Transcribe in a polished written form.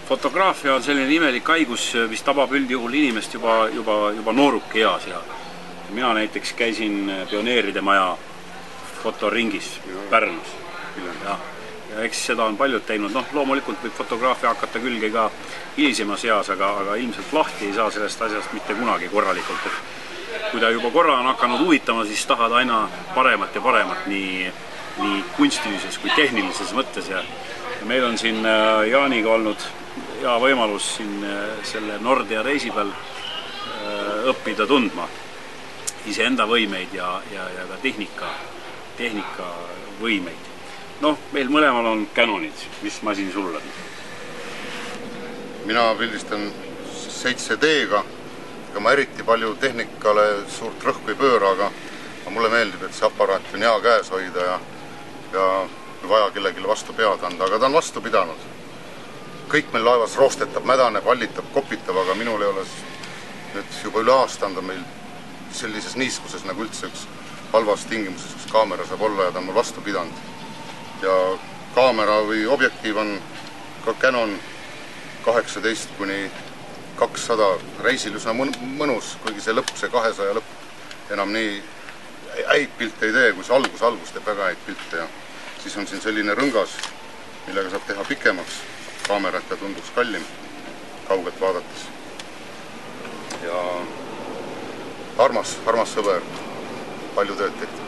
Fotograafia on selline imelik haigus, mis tabab üldjuhul inimest juba nooruki eas ja mina näiteks käisin Pioneeride maja fotoringis Pärnus. Ja eks seda on paljud teinud. Loomulikult võib fotograafia hakata külge ka hilisemas eas, aga ilmselt lahti ei saa sellest asjast mitte kunagi korralikult. Kui ta juba korra on hakanud huvitama, siis tahad aina paremat ja paremat nii kunstilises kui tehnilises mõttes. Ja meil on siin Jaaniga olnud hea võimalus siin selle Nordea reisi peal õppida tundma iseenda võimeid ja ka tehnika võimeid. Meil mõlemal on Canonid. Mis masin sul on? Mina pildistan 7D-ga. Ega ma eriti palju tehnikale suurt rõhku ei pööra, aga mulle meeldib, et see aparaat on hea käes hoida ja kui vaja kellelegi vastu pead anda, aga ta on vastu pidanud. Kõik meil laevas roostetab, mädaneb, hallitab, kopitab, aga minul ei ole nüüd juba üle aasta anda meil sellises niiskuses nagu üldse üks halvas tingimuses, kus kaamera saab olla ja ta on mul vastu pidanud. Ja kaamera või objektiiv on ka Canon 18–200 reisil üsna mõnus, kuigi see lõpp, see 200 lõpp enam nii häid pilte ei tee, kui see algus teeb väga häid pilte ja siis on siin selline rõngas, millega saab teha pikemaks kaamerat ja tunduks kallim kaugelt vaadates. Ja armas sõber, palju tööd tehti.